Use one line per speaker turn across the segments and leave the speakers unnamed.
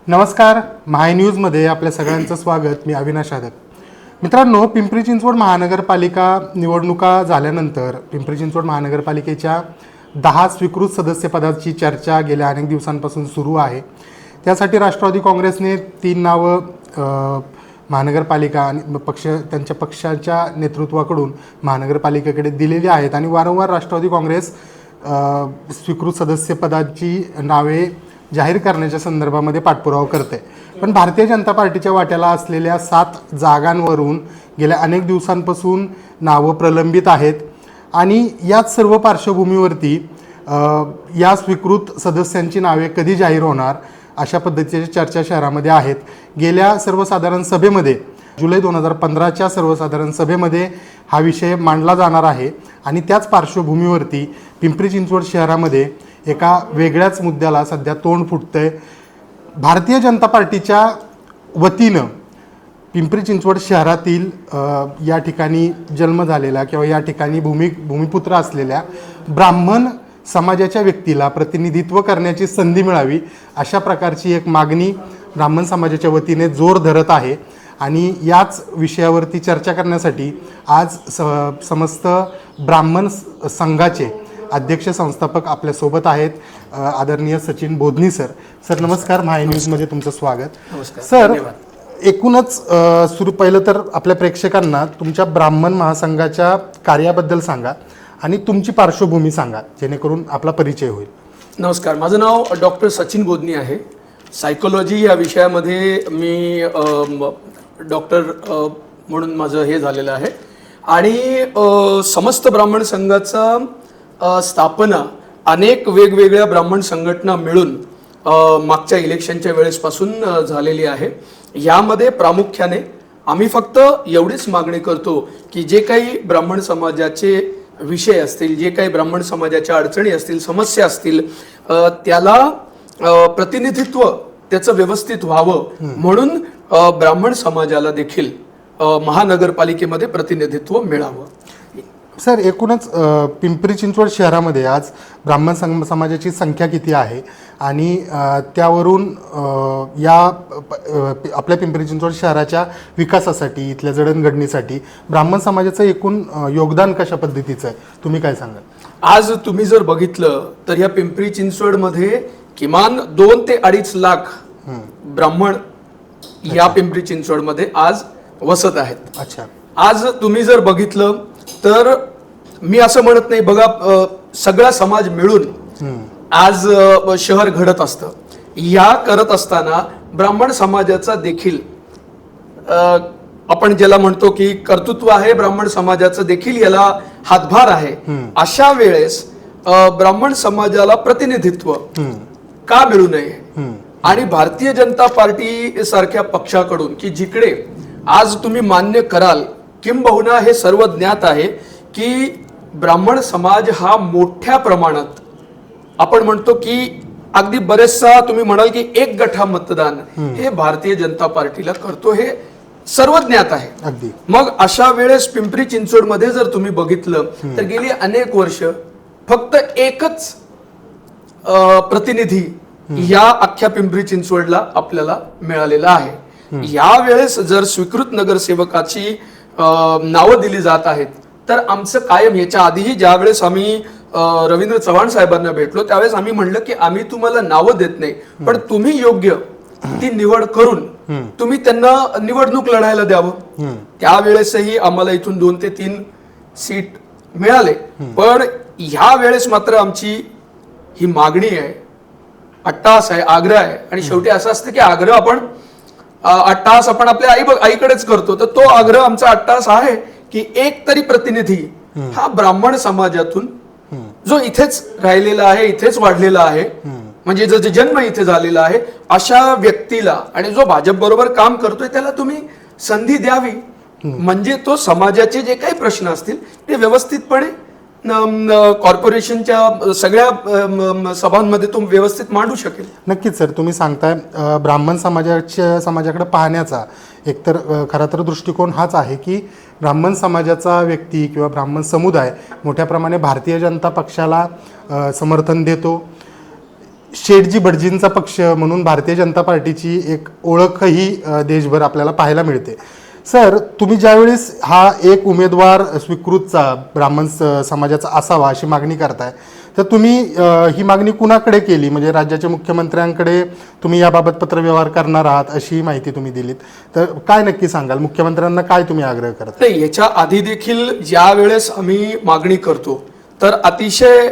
नमस्कार, माय न्यूजमध्ये आपल्या सगळ्यांचं स्वागत. मी अविनाश आदक. मित्रांनो, पिंपरी चिंचवड महानगरपालिका निवडणुका झाल्यानंतर पिंपरी चिंचवड महानगरपालिकेच्या 10 स्वीकृत सदस्यपदाची चर्चा गेल्या अनेक दिवसांपासून सुरू आहे. त्यासाठी राष्ट्रवादी काँग्रेसने 3 नावं महानगरपालिका आणि त्यांच्या पक्षाच्या नेतृत्वाकडून महानगरपालिकेकडे दिलेली आहेत आणि वारंवार राष्ट्रवादी काँग्रेस स्वीकृत सदस्यपदाची नावे जाहीर करण्याच्या संदर्भामध्ये पाठपुरावा करते. पण भारतीय जनता पार्टीच्या वाट्याला असलेल्या 7 जागांवरून गेल्या अनेक दिवसांपासून नावं प्रलंबित आहेत आणि याच सर्व पार्श्वभूमीवरती या स्वीकृत सदस्यांची नावे कधी जाहीर होणार अशा पद्धतीच्या चर्चा शहरामध्ये आहेत. गेल्या सर्वसाधारण सभेमध्ये जुलै 2015च्या सर्वसाधारण सभेमध्ये हा विषय मांडला जाणार आहे आणि त्याच पार्श्वभूमीवरती पिंपरी चिंचवड शहरामध्ये एका वेगळ्याच मुद्द्याला सध्या तोंड फुटतंय. भारतीय जनता पार्टीच्या वतीनं पिंपरी चिंचवड शहरातील या ठिकाणी जन्म झालेला किंवा या ठिकाणी भूमिपुत्र असलेल्या ब्राह्मण समाजाच्या व्यक्तीला प्रतिनिधित्व करण्याची संधी मिळावी अशा प्रकारची एक मागणी ब्राह्मण समाजाच्या वतीने जोर धरत आहे आणि याच विषयावरती चर्चा करण्यासाठी आज समस्त ब्राह्मण संघाचे अध्यक्ष संस्थापक आपल्यासोबत आहेत. आदरणीय सचिन बोधनी सर नमस्कार. माय न्यूजमध्ये तुमचं स्वागत. सर, एकूणच पहिलं तर आपल्या प्रेक्षकांना तुमच्या ब्राह्मण महासंघाच्या कार्याबद्दल सांगा आणि तुमची पार्श्वभूमी सांगा जेणेकरून आपला परिचय होईल.
नमस्कार, माझं नाव डॉक्टर सचिन बोधनी आहे. सायकोलॉजी या विषयामध्ये मी डॉक्टर म्हणून माझं हे झालेलं आहे आणि समस्त ब्राह्मण संघाचा स्थापना अनेक वेगवेगळ्या ब्राह्मण संघटना मिळून मागच्या इलेक्शनच्या वेळेसपासून झालेली आहे. यामध्ये प्रामुख्याने आम्ही फक्त एवढीच मागणी करतो की जे काही ब्राह्मण समाजाचे विषय असतील, जे काही ब्राह्मण समाजाच्या अडचणी असतील, समस्या असतील, त्याला प्रतिनिधित्व त्याचं व्यवस्थित व्हावं म्हणून ब्राह्मण समाजाला देखील महानगरपालिकेमध्ये प्रतिनिधित्व मिळावं.
सर, एकूणच पिंपरी चिंचवड शहरामध्ये आज ब्राह्मण समाजाची संख्या किती आहे आणि त्यावरून या आपल्या पिंपरी चिंचवड शहराच्या विकासासाठी, इथल्या जडणघडणीसाठी ब्राह्मण समाजाचं एकूण योगदान कशा पद्धतीचं आहे, तुम्ही काय सांगाल?
आज तुम्ही जर बघितलं तर या पिंपरी चिंचवडमध्ये किमान 2 ते 2.5 लाख ब्राह्मण या पिंपरी चिंचवडमध्ये आज वसत आहेत.
अच्छा.
आज तुम्ही जर बघितलं तर मी असं म्हणत नाही, बघा सगळा समाज मिळून आज शहर घडत असतं. या करत असताना ब्राह्मण समाजाचा देखील आपण ज्याला म्हणतो की कर्तृत्व आहे, ब्राह्मण समाजाचं देखील याला हातभार आहे. अशा वेळेस ब्राह्मण समाजाला प्रतिनिधित्व का मिळू नये आणि भारतीय जनता पार्टी सारख्या पक्षाकडून की जिकडे आज तुम्ही मान्य कराल, किंबहुना हे सर्व ज्ञात आहे की ब्राह्मण समाज हा मोठ्या प्रमाणात आपण म्हणतो की अगदी बरेचसा तुम्ही म्हणाल की 1 गठा मतदान हे भारतीय जनता पार्टीला करतो, हे सर्व ज्ञात आहे.
अगदी.
मग अशा वेळेस पिंपरी चिंचवडमध्ये जर तुम्ही बघितलं तर गेली अनेक वर्ष फक्त एकच प्रतिनिधी या अख्ख्या पिंपरी चिंचवडला आपल्याला मिळालेला आहे. या वेळेस जर स्वीकृत नगरसेवकाची नावं दिली जात आहेत तर आमचं कायम, याच्या आधीही ज्या वेळेस आम्ही रवींद्र चव्हाण साहेबांना भेटलो त्यावेळेस आम्ही म्हणलं की आम्ही तुम्हाला नावं देत नाही, पण तुम्ही योग्य ती निवड करून तुम्ही त्यांना निवडणूक लढायला द्यावं. त्यावेळेसही आम्हाला इथून 2 ते 3 सीट मिळाले. पण ह्या वेळेस मात्र आमची ही मागणी आहे, अट्टाहास आहे, आग्रह आहे आणि शेवटी असं असतं की आग्रह आपण अट्टाहास आपण आपल्या आईकडेच करतो, तर तो आग्रह आमचा अट्टाहास आहे की एक तरी प्रतिनिधी हा ब्राह्मण समाजातून जो इथेच राहिलेला आहे, इथेच वाढलेला आहे, म्हणजे जो जन्म इथे झालेला आहे, अशा व्यक्तीला आणि जो भाजप बरोबर काम करतोय त्याला तुम्ही संधी द्यावी, म्हणजे तो समाजाचे जे काही प्रश्न असतील ते व्यवस्थितपणे कॉर्पोरेशनच्या सगळ्या सभांमध्ये तो व्यवस्थित मांडू शकेल.
नक्कीच सर, तुम्ही सांगताय ब्राह्मण समाजाकडे पाहण्याचा एकतर खरा तर दृष्टिकोन हाच आहे की ब्राह्मण समाजाचा व्यक्ती किंवा ब्राह्मण समुदाय मोठ्या प्रमाणे भारतीय जनता पक्षाला समर्थन देतो. शेठजी भटजींचा पक्ष म्हणून भारतीय जनता पार्टीची एक ओळखही देशभर आपल्याला पाहायला मिळते. सर, तुम्ही ज्यावेळेस हा एक उमेदवार स्वीकृतचा ब्राह्मण समाजाचा असावा अशी मागणी करताय, तर तुम्ही ही मागणी कुणाकडे केली? म्हणजे राज्याच्या मुख्यमंत्र्यांकडे तुम्ही याबाबत पत्रव्यवहार करणार आहात अशी माहिती तुम्ही दिलीत, तर काय नक्की सांगाल? मुख्यमंत्र्यांना काय तुम्ही आग्रह करता?
नाही, याच्या आधी देखील ज्या वेळेस आम्ही मागणी करतो तर अतिशय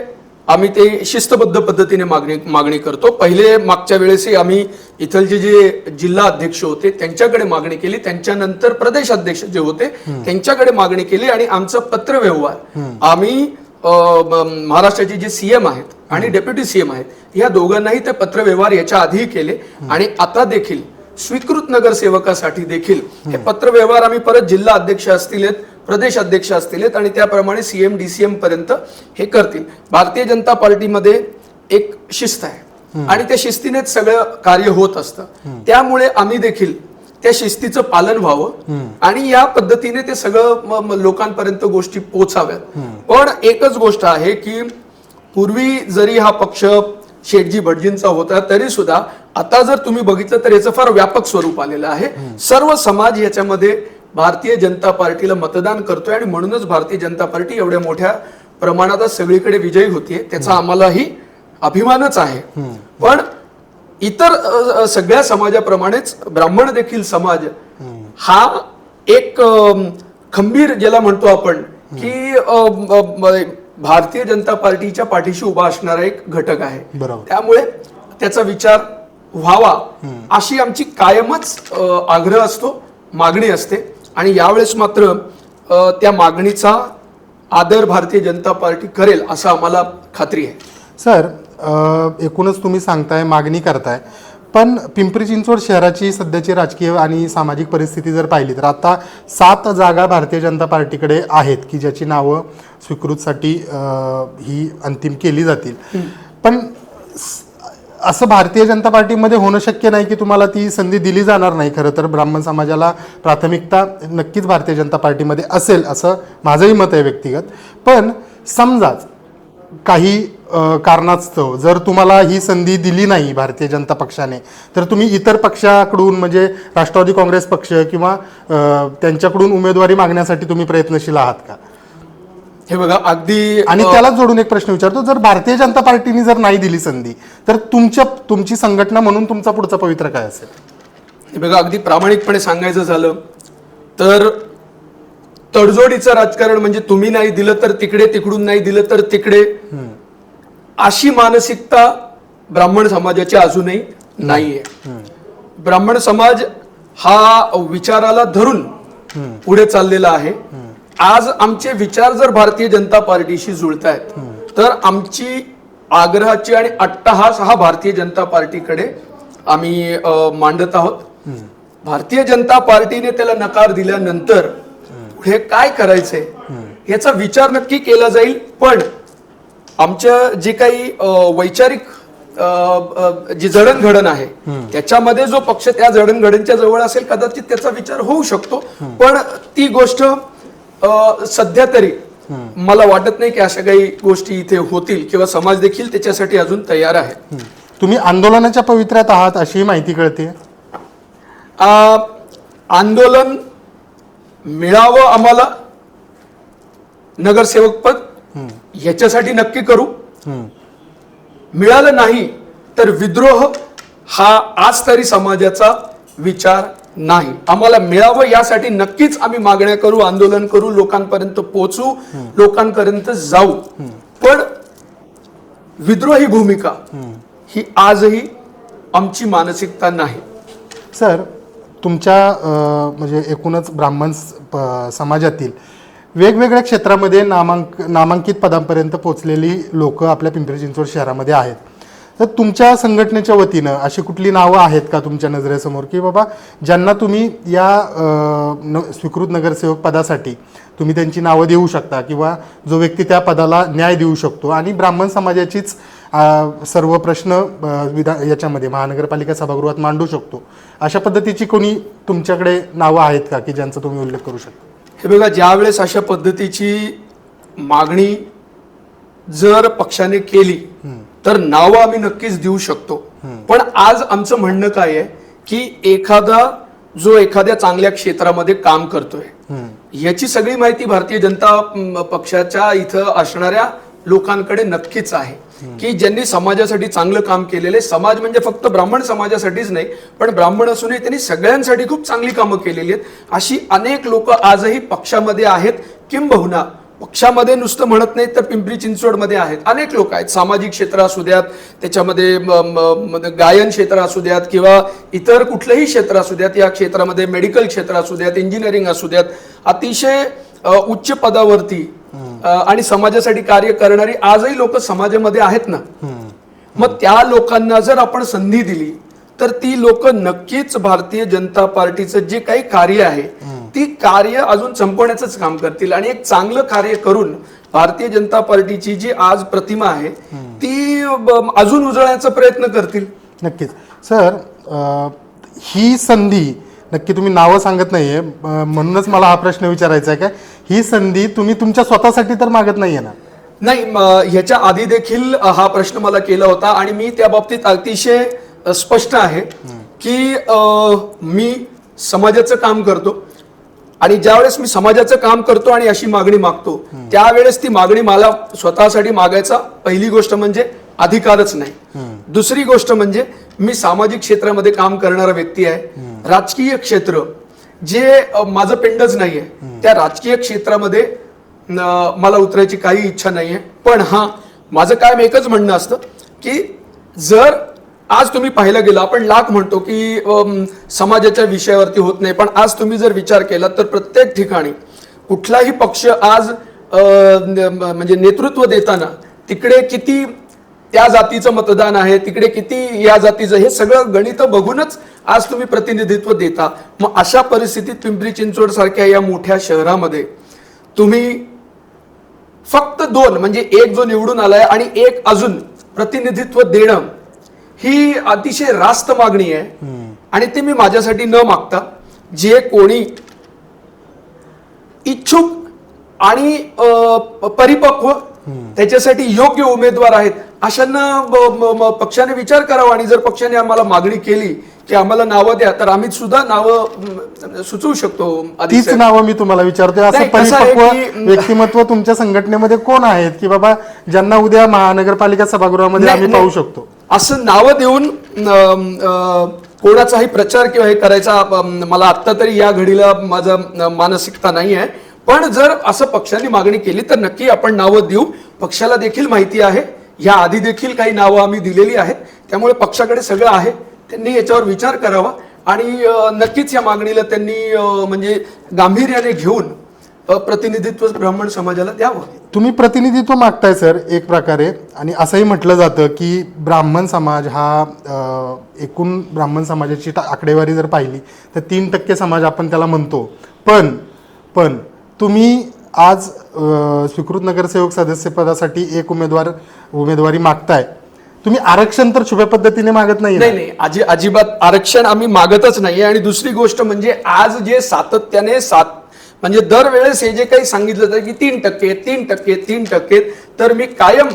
आम्ही ते शिस्तबद्ध पद्धतीने मागणी करतो. पहिले मागच्या वेळेसही आम्ही इथलचे जे जिल्हा अध्यक्ष होते त्यांच्याकडे मागणी केली, त्यांच्यानंतर प्रदेश अध्यक्ष जे होते त्यांच्याकडे मागणी केली आणि आमचं पत्रव्यवहार आम्ही महाराष्ट्राचे जे सीएम आहेत आणि डेप्युटी सीएम आहेत या दोघांनाही ते पत्रव्यवहार याच्या आधी केले आणि आता देखील स्वीकृत नगरसेवकासाठी देखील हे पत्रव्यवहार आम्ही परत जिल्हा अध्यक्ष असतील, प्रदेश अध्यक्ष असतील आणि त्याप्रमाणे सीएम डीसीएम पर्यंत हे करतील. भारतीय जनता पार्टीमध्ये एक शिस्त आहे आणि त्या शिस्तीनेच सगळं कार्य होत असतं. त्यामुळे आम्ही देखील त्या शिस्तीचं पालन व्हावं आणि या पद्धतीने ते सगळं लोकांपर्यंत गोष्टी पोचाव्यात. पण एकच गोष्ट आहे की पूर्वी जरी हा पक्ष शेठजी भटजींचा होता तरी सुद्धा आता जर तुम्ही बघितलं तर याचं फार व्यापक स्वरूप आलेलं आहे. सर्व समाज याच्यामध्ये भारतीय जनता पार्टीला मतदान करतोय आणि म्हणूनच भारतीय जनता पार्टी एवढ्या मोठ्या प्रमाणात सगळीकडे विजयी होतीये, त्याचा आम्हालाही अभिमानच आहे. पण इतर सगळ्या समाजाप्रमाणेच ब्राह्मण देखील समाज हा एक खंबीर ज्याला म्हणतो आपण की भारतीय जनता पार्टीच्या पाठीशी उभा असणारा एक घटक आहे. त्यामुळे त्याचा विचार व्हावा अशी आमची कायमच आग्रह असतो, मागणी असते आणि यावेळेस मात्र त्या मागणीचा आदर भारतीय जनता पार्टी करेल असं आम्हाला खात्री आहे.
सर, एकूणच तुम्ही सांगताय, मागणी करताय, पण पिंपरी चिंचवड शहराची सध्याची राजकीय आणि सामाजिक परिस्थिती जर पाहिली तर आता 7 जागा भारतीय जनता पार्टीकडे आहेत की ज्याची नावं स्वीकृतसाठी ही अंतिम केली जातील. पण असं भारतीय जनता पार्टीमध्ये होणं शक्य नाही की तुम्हाला ती संधी दिली जाणार नाही. खरं तर ब्राह्मण समाजाला प्राथमिकता नक्कीच भारतीय जनता पार्टीमध्ये असेल असं माझंही मत आहे व्यक्तिगत. पण समजाच काही कारणास्तव जर तुम्हाला ही संधी दिली नाही भारतीय जनता पक्षाने, तर तुम्ही इतर पक्षाकडून म्हणजे राष्ट्रवादी काँग्रेस पक्ष किंवा त्यांच्याकडून उमेदवारी मागण्यासाठी तुम्ही प्रयत्नशील आहात का?
हे बघा, अगदी
आणि त्याला जोडून एक प्रश्न विचारतो, जर भारतीय जनता पार्टीने जर नाही दिली संधी तर तुमची संघटना म्हणून तुमचा पुढचा पवित्रा काय असेल?
हे बघा, अगदी प्रामाणिकपणे सांगायचं झालं तर तडजोडीचं राजकारण म्हणजे तुम्ही नाही दिलं तर तिकडे, तिकडून नाही दिलं तर तिकडे, अशी मानसिकता ब्राह्मण समाजाची अजूनही नाहीये. ब्राह्मण समाज हा विचाराला धरून पुढे चाललेला आहे. आज आमचे विचार जर भारतीय जनता पार्टीशी जुळतायत तर आमची आग्रहाची आणि अट्टहास हा भारतीय जनता पार्टीकडे आम्ही मांडत आहोत. भारतीय जनता पार्टीने त्याला नकार दिल्यानंतर पुढे काय करायचंय याचा विचार नक्की केला जाईल. पण आमच्या जे काही वैचारिक जी जडणघडण आहे त्याच्यामध्ये जो पक्ष त्या जडणघडणच्या जवळ असेल कदाचित त्याचा विचार होऊ शकतो. पण ती गोष्ट सध्या तरी मला वाटत नाही की अशा काही गोष्टी इथे होतील किंवा समाज देखील त्याच्यासाठी अजून तयार आहे.
तुम्ही आंदोलनाच्या पवित्र्यात आहात अशी माहिती कळते.
आंदोलन मिळावं आम्हाला नगरसेवक पद याच्यासाठी नक्की करू. मिळालं नाही तर विद्रोह हा आज तरी समाजाचा विचार नाही. आम्हाला मिळावं यासाठी नक्कीच आम्ही मागण्या करू, आंदोलन करू, लोकांपर्यंत पोहोचू, लोकांपर्यंत जाऊ. पण विद्रोही भूमिका ही आजही आमची मानसिकता नाही.
सर, तुमच्या म्हणजे एकूणच ब्राह्मण समाजातील वेगवेगळ्या क्षेत्रामध्ये नामांकित पदांपर्यंत पोहोचलेली लोक आपल्या पिंपरी चिंचवड शहरामध्ये आहेत. तर तुमच्या संघटनेच्या वतीनं अशी कुठली नावं आहेत का तुमच्या नजरेसमोर की बाबा ज्यांना तुम्ही या स्वीकृत नगरसेवक पदासाठी तुम्ही त्यांची नावं देऊ शकता किंवा जो व्यक्ती त्या पदाला न्याय देऊ शकतो आणि ब्राह्मण समाजाचीच सर्व प्रश्न याच्यामध्ये महानगरपालिका सभागृहात मांडू शकतो, अशा पद्धतीची कोणी तुमच्याकडे नावं आहेत का की ज्यांचा तुम्ही उल्लेख करू शकता?
हे बघा, ज्यावेळेस अशा पद्धतीची मागणी जर पक्षाने केली तर नावं आम्ही नक्कीच देऊ शकतो. पण आज आमचं म्हणणं काय आहे की एखाद्या चांगल्या क्षेत्रामध्ये काम करतोय याची सगळी माहिती भारतीय जनता पक्षाच्या इथं असणाऱ्या लोकांकडे नक्कीच आहे, की ज्यांनी समाजासाठी चांगलं काम केलेले. समाज म्हणजे फक्त ब्राह्मण समाजासाठीच नाही, पण ब्राह्मण असूनही त्यांनी सगळ्यांसाठी खूप चांगली कामं केलेली आहेत. अशी अनेक लोक आजही पक्षामध्ये आहेत. किंबहुना पक्षामध्ये नुसतं म्हणत नाहीत तर पिंपरी चिंचवडमध्ये आहेत, अनेक लोक आहेत. सामाजिक क्षेत्र असू द्यात, त्याच्यामध्ये गायन क्षेत्र असू द्यात किंवा इतर कुठलंही क्षेत्र असू द्यात, या क्षेत्रामध्ये मेडिकल क्षेत्र असू द्यात, इंजिनिअरिंग असू द्यात, अतिशय उच्च पदावरती आणि समाजासाठी कार्य करणारी आजही लोक समाजामध्ये आहेत ना. मग त्या लोकांना जर आपण संधी दिली तर ती लोक नक्कीच भारतीय जनता पार्टीचं जे काही कार्य आहे ती कार्य अजून संपवण्याचंच काम करतील आणि एक चांगलं कार्य करून भारतीय जनता पार्टीची जी आज प्रतिमा आहे ती अजून उजळण्याचा प्रयत्न करतील.
नक्कीच सर, ही संधी नक्की तुम्ही नावं सांगत नाहीये म्हणूनच मला हा प्रश्न विचारायचा आहे का ही संधी तुम्ही तुमच्या स्वतःसाठी तर मागत नाहीये ना?
नाही, ह्याच्या आधी देखील हा प्रश्न मला केला होता आणि मी त्या बाबतीत अतिशय स्पष्ट आहे की मी समाजाचं काम करतो आणि ज्यावेळेस मी समाजाचं काम करतो आणि अशी मागणी मागतो त्यावेळेस ती मागणी मला स्वतःसाठी मागायचा पहिली गोष्ट म्हणजे अधिकारच नाही. दुसरी गोष्ट म्हणजे मी सामाजिक क्षेत्रामध्ये काम करणारा व्यक्ती आहे. राजकीय क्षेत्र जे माझं पिंडच नाहीये त्या राजकीय क्षेत्रामध्ये मला उतरायची काही इच्छा नाहीये. पण हा माझं कायम एकच म्हणणं असतं की जर आज तुम्ही पाहायला गेलं, आपण लाख म्हणतो की समाजाच्या विषयावरती होत नाही, पण आज तुम्ही जर विचार केला तर प्रत्येक ठिकाणी कुठलाही पक्ष आज म्हणजे नेतृत्व देताना तिकडे किती त्या जातीचं मतदान आहे, तिकडे किती या जातीचं, हे सगळं गणित बघूनच आज तुम्ही प्रतिनिधित्व देता. मग अशा परिस्थितीत पिंपरी चिंचवड सारख्या या मोठ्या शहरामध्ये तुम्ही फक्त दोन म्हणजे एक जो निवडून आलाय आणि एक अजून प्रतिनिधित्व देणं ही अतिशय रास्त मागणी आहे. आणि ते मी माझ्यासाठी न मागता जे कोणी इच्छुक आणि परिपक्व त्याच्यासाठी योग्य उमेदवार आहेत अशांना पक्षाने विचार करावा. आणि जर पक्षाने आम्हाला मागणी केली की आम्हाला नावं द्या तर आम्ही सुद्धा नावं सुचवू शकतो.
तीच नावं मी तुम्हाला विचारतोय, असं परिपक्व व्यक्तिमत्व तुमच्या संघटनेमध्ये कोण आहेत की बाबा ज्यांना उद्या महानगरपालिका सभागृहामध्ये आम्ही पाहू शकतो?
असं नावं देऊन कोणाचाही प्रचार किंवा हे करायचा मला आत्ता तरी या घडीला माझा मानसिकता नाही आहे. पण जर असं पक्षाने मागणी केली तर नक्की आपण नावं देऊ. पक्षाला देखील माहिती आहे, या आधी देखील काही नावं आम्ही दिलेली आहेत, त्यामुळे पक्षाकडे सगळं आहे. त्यांनी याच्यावर विचार करावा आणि नक्कीच या मागणीला त्यांनी म्हणजे गांभीर्याने घेऊन प्रतिनिधित्व ब्राह्मण समाजाला द्यावं.
तुम्ही प्रतिनिधित्व मागताय सर एक प्रकारे, आणि असंही म्हटलं जातं की ब्राह्मण समाज हा एकूण ब्राह्मण समाजाची आकडेवारी जर पाहिली तर 3% समाज आपण त्याला म्हणतो. पण तुम्ही आज स्वीकृत नगरसेवक सदस्य पदासाठी एक उमेदवारी मागताय. तुम्ही आरक्षण तर छुप्या पद्धतीने मागत नाही?
नाही, अजिबात आरक्षण आम्ही मागतच नाही. आणि दुसरी गोष्ट म्हणजे आज जे सातत्याने म्हणजे दरवेळेस हे जे काही सांगितलं जातं की 3%, तर मी कायम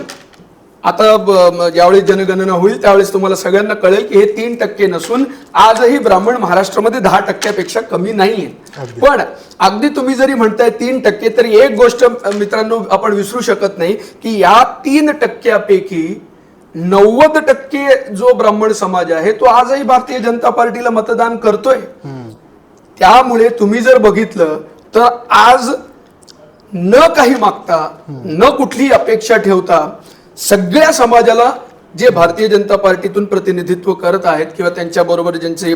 आता ज्यावेळेस जनगणना होईल त्यावेळेस तुम्हाला सगळ्यांना कळेल की हे 3% नसून आजही ब्राह्मण महाराष्ट्रामध्ये 10%पेक्षा कमी नाहीये. पण अगदी तुम्ही जरी म्हणताय 3%, तरी एक गोष्ट मित्रांनो आपण विसरू शकत नाही की या 3%पैकी 90% जो ब्राह्मण समाज आहे तो आजही भारतीय जनता पार्टीला मतदान करतोय. त्यामुळे तुम्ही जर बघितलं तर आज न काही मागता न कुठली अपेक्षा ठेवता सगळ्या समाजाला जे भारतीय जनता पार्टीतून प्रतिनिधित्व करत आहेत किंवा त्यांच्या बरोबर ज्यांचे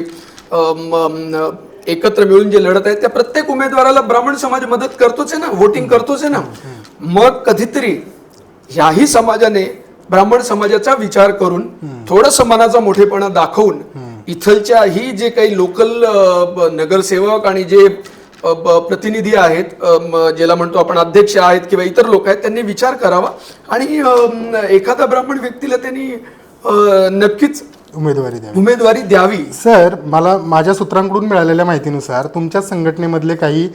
एकत्र मिळून जे लढत आहेत त्या प्रत्येक उमेदवाराला ब्राह्मण समाज मदत करतोच आहे ना, वोटिंग करतोच आहे ना. मग कधीतरी ह्याही समाजाने ब्राह्मण समाजाचा विचार करून थोडंसं मनाचा मोठेपणा दाखवून इथलच्या ही जे काही लोकल नगरसेवक आणि जे प्रतिनिधी आहेत, ज्याला म्हणतो आपण अध्यक्ष आहेत किंवा इतर लोक आहेत, त्यांनी विचार करावा आणि एखाद्या ब्राह्मण व्यक्तीला त्यांनी नक्कीच उमेदवारी द्यावी.
सर, मला माझ्या सूत्रांकडून मिळालेल्या माहितीनुसार तुमच्या संघटनेमधले काही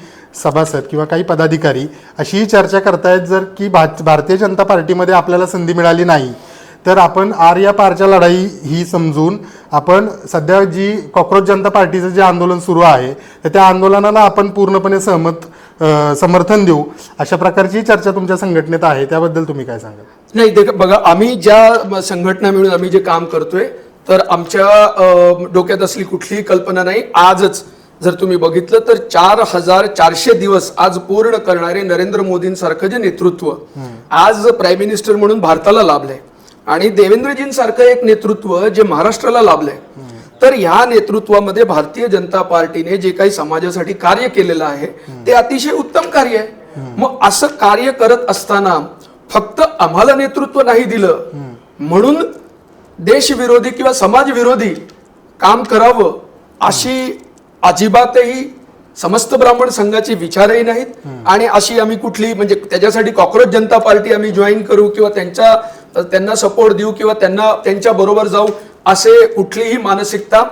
सभासद किंवा काही पदाधिकारी अशीही चर्चा करतायत जर की भारतीय जनता पार्टीमध्ये आपल्याला संधी मिळाली नाही तर आपण आर या पारच्या लढाई ही समजून आपण सध्या जी कॉक्रोच जनता पार्टीचं जे आंदोलन सुरू आहे तर त्या आंदोलनाला आपण पूर्णपणे समर्थन देऊ अशा प्रकारची चर्चा तुमच्या संघटनेत आहे, त्याबद्दल तुम्ही काय सांगाल?
नाही बघा, आम्ही ज्या संघटना मिळून आम्ही जे काम करतोय तर आमच्या डोक्यात असली कुठलीही कल्पना नाही. आजच जर तुम्ही बघितलं तर 4400 दिवस आज पूर्ण करणारे नरेंद्र मोदींसारखं जे नेतृत्व आज प्राईम मिनिस्टर म्हणून भारताला लाभलंय आणि देवेंद्रजींसारखं एक नेतृत्व जे महाराष्ट्राला लाभलंय, तर ह्या नेतृत्वामध्ये भारतीय जनता पार्टीने जे काही समाजासाठी कार्य केलेलं आहे ते अतिशय उत्तम कार्य आहे. मग असं कार्य करत असताना फक्त आम्हाला नेतृत्व नाही दिलं म्हणून देशविरोधी किंवा समाजविरोधी काम करावं अशी अजिबातही समस्त ब्राह्मण संघाचे विचारही नाहीत. आणि अशी आम्ही कुठली म्हणजे त्याच्यासाठी कॉक्रोच जनता पार्टी आम्ही जॉईन करू किंवा त्यांना सपोर्ट देऊ किंवा त्यांच्या बरोबर जाऊ असे कुठलीही मानसिकता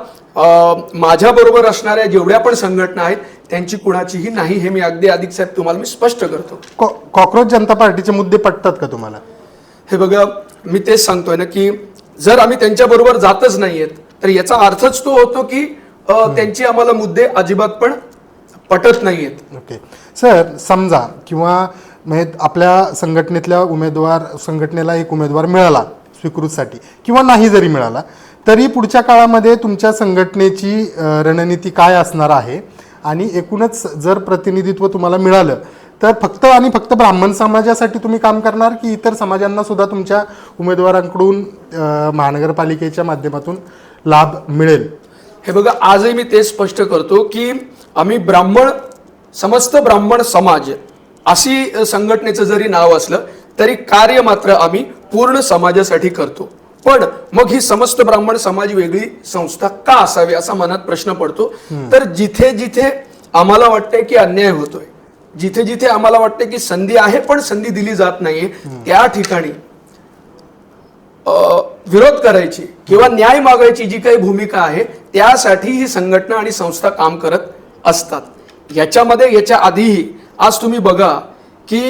माझ्या बरोबर असणाऱ्या जेवढ्या पण संघटना आहेत त्यांची कुणाचीही नाही. हे मी अगदी अधिक साहेब तुम्हाला मी स्पष्ट करतो.
कॉक्रोच जनता पार्टीचे मुद्दे पटतात का तुम्हाला?
हे बघा, मी तेच सांगतोय ना की जर आम्ही त्यांच्या बरोबर जातच नाहीयेत तर याचा अर्थच तो होतो की त्यांचे आम्हाला मुद्दे अजिबात पण पटत नाहीयेत.
ओके सर, समजा किंवा आपल्या संघटनेला एक उमेदवार मिळाला स्वीकृतीसाठी किंवा नाही जरी मिळाला तरी पुढच्या काळामध्ये तुमच्या संघटनेची रणनीती काय असणार आहे आणि एकूणच जर प्रतिनिधित्व तुम्हाला मिळालं तर फक्त ब्राह्मण समाजासाठी तुम्ही काम करणार की इतर समाजांना सुद्धा तुमच्या उमेदवारांकडून महानगरपालिकेच्या माध्यमातून लाभ मिळेल?
हे बघा, आजही मी ते स्पष्ट करतो की आम्ही समस्त ब्राह्मण समाज अशी संघटनेचं जरी नाव असलं तरी कार्य मात्र आम्ही पूर्ण समाजासाठी करतो. पण मग ही समस्त ब्राह्मण समाज वेगळी संस्था का असावी असा मनात प्रश्न पडतो. तर जिथे जिथे आम्हाला वाटतंय की अन्याय होतोय, जिथे जिथे आम्हाला वाटतंय की संधी आहे पण संधी दिली जात नाहीये, त्या ठिकाणी विरोध करायची किंवा न्याय मागायची जी काही भूमिका आहे त्यासाठी ही संघटना आणि संस्था काम करत असतात. याच्या आधीही आज तुम्ही बघा की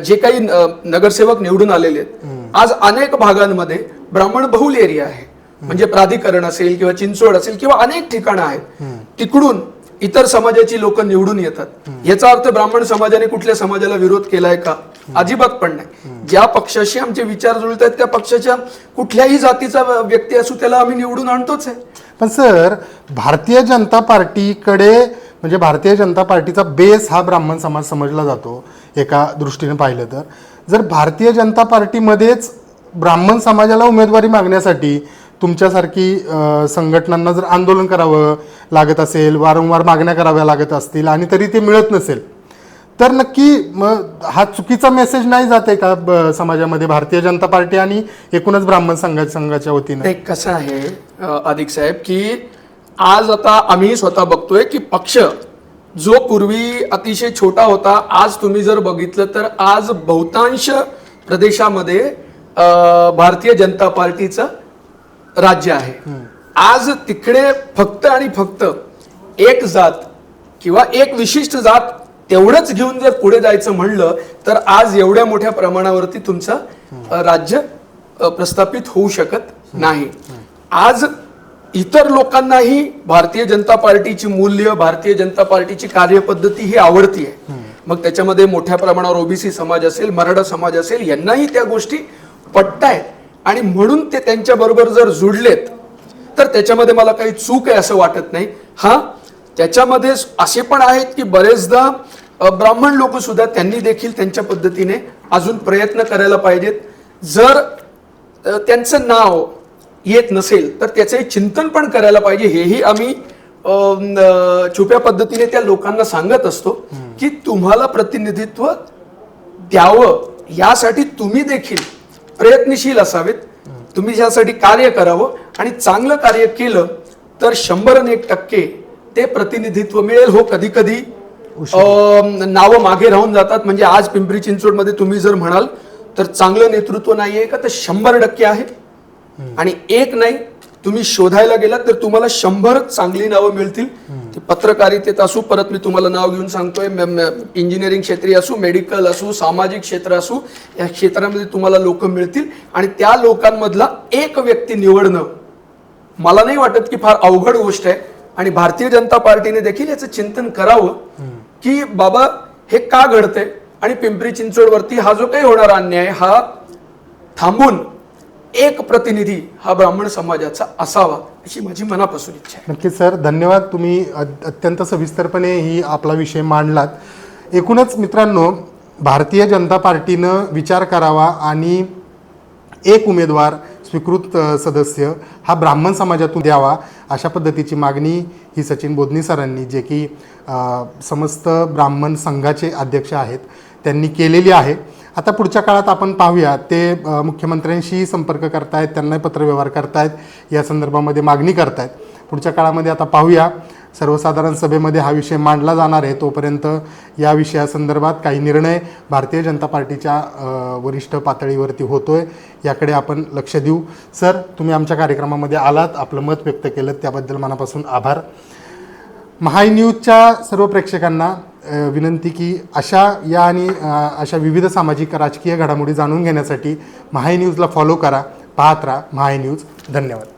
जे काही नगरसेवक निवडून आलेले आहेत आज अनेक भागांमध्ये ब्राह्मण बहुल एरिया आहे, म्हणजे प्राधिकरण असेल किंवा चिंचवड असेल किंवा अनेक ठिकाणं आहेत तिकडून इतर समाजाची लोक निवडून येतात. याचा अर्थ ब्राह्मण समाजाने कुठल्या समाजाला विरोध केलाय का? अजिबात पण नाही. ज्या पक्षाशी आमचे विचार जुळत आहेत त्या पक्षाच्या कुठल्याही जातीचा व्यक्ती असू त्याला आम्ही निवडून आणतोच आहे.
पण सर, भारतीय जनता पार्टीकडे म्हणजे भारतीय जनता पार्टीचा बेस हा ब्राह्मण समाज समजला जातो एका दृष्टीने पाहिलं तर. जर भारतीय जनता पार्टीमध्येच ब्राह्मण समाजाला उमेदवारी मागण्यासाठी तुमच्यासारखी संघटनांना जर आंदोलन करावं लागत असेल, वारंवार मागण्या कराव्या लागत असतील आणि तरी ते मिळत नसेल तर नक्की मग हा चुकीचा मेसेज नाही जाते का समाजामध्ये भारतीय जनता पार्टी आणि एकूणच ब्राह्मण संघाच्या वतीने?
कसं आहे अधिक साहेब की आज आता आम्ही स्वतः बघतोय की पक्ष जो पूर्वी अतिशय छोटा होता आज तुम्ही जर बघितलं तर आज बहुतांश प्रदेशामध्ये भारतीय जनता पार्टीचं राज्य आहे. आज तिकडे फक्त आणि फक्त एक जात किंवा एक विशिष्ट जात तेवढंच घेऊन जर पुढे जायचं म्हणलं तर आज एवढ्या मोठ्या प्रमाणावरती तुमचं राज्य प्रस्थापित होऊ शकत नाही. आज इतर लोकांनाही भारतीय जनता पार्टीची मूल्य, भारतीय जनता पार्टीची कार्यपद्धती ही आवडती आहे. मग त्याच्यामध्ये मोठ्या प्रमाणावर ओबीसी समाज असेल, मराठा समाज असेल, यांनाही त्या गोष्टी पटतायत आणि म्हणून ते त्यांच्या बरोबर जर जुडलेत तर त्याच्यामध्ये मला काही चूक आहे असं वाटत नाही. हा, त्याच्यामध्ये असे पण आहेत की बरेचदा ब्राह्मण लोक सुद्धा त्यांनी देखील त्यांच्या पद्धतीने अजून प्रयत्न करायला पाहिजेत. जर त्यांचं नाव येत नसेल तर त्याचे चिंतन पण करायला पाहिजे. हेही आम्ही छुप्या पद्धतीने त्या लोकांना सांगत असतो की तुम्हाला प्रतिनिधित्व द्यावं यासाठी तुम्ही देखील प्रयत्नशील असावेत, तुम्ही यासाठी कार्य करावं आणि चांगलं कार्य केलं तर 100% ते प्रतिनिधित्व मिळेल. हो, कधी कधी नावं मागे राहून जातात. म्हणजे आज पिंपरी चिंचवडमध्ये तुम्ही जर म्हणाल तर चांगलं नेतृत्व नाहीये का, तर 100% आहे. आणि एक नाही, तुम्ही शोधायला गेलात तर तुम्हाला 100 चांगली नावं मिळतील. ती पत्रकारितेत असू, परत मी तुम्हाला नाव घेऊन सांगतोय, इंजिनिअरिंग क्षेत्री असू, मेडिकल असू, सामाजिक क्षेत्र असू, या क्षेत्रामध्ये तुम्हाला लोक मिळतील आणि त्या लोकांमधला एक व्यक्ती निवडणं मला नाही वाटत की फार अवघड गोष्ट आहे. आणि भारतीय जनता पार्टीने देखील याचं चिंतन करावं की बाबा हे का घडतंय आणि पिंपरी चिंचवडवरती हा जो काही होणारा अन्याय हा थांबून एक प्रतिनिधी हा ब्राह्मण समाजाचा असावा अशी माझी मनापासून इच्छा आहे.
नक्कीच सर, धन्यवाद. तुम्ही अत्यंत सविस्तरपणे ही आपला विषय मांडलात. एकूणच मित्रांनो, भारतीय जनता पार्टीनं विचार करावा आणि एक उमेदवार स्वीकृत सदस्य हा ब्राह्मण समाजातून द्यावा, अशा पद्धतीची मागणी ही सचिन बोधनी सरांनी, जे की समस्त ब्राह्मण संघाचे अध्यक्ष आहेत, त्यांनी केलेली आहे. आता पुढच्या काळात आपण पाहूया, ते मुख्यमंत्र्यांशी संपर्क करतायत, त्यांना पत्रव्यवहार करतायत, या संदर्भामध्ये मागणी करतायत. पुढच्या काळामध्ये आता पाहूया, सर्वसाधारण सभेमध्ये हा विषय मांडला जाणार आहे. तोपर्यंत या विषयासंदर्भात काही निर्णय भारतीय जनता पार्टीच्या वरिष्ठ पातळीवरती होतोय, याकडे आपण लक्ष देऊ. सर, तुम्ही आमच्या कार्यक्रमामध्ये आलात, आपलं मत व्यक्त केलं, त्याबद्दल मनापासून आभार. महाई न्यूजच्या सर्व प्रेक्षकांना विनंती की अशा विविध सामाजिक राजकीय घडामोडी जाणून घेण्यासाठी महाई न्यूजला फॉलो करा, पाहत राहा महाई न्यूज. धन्यवाद.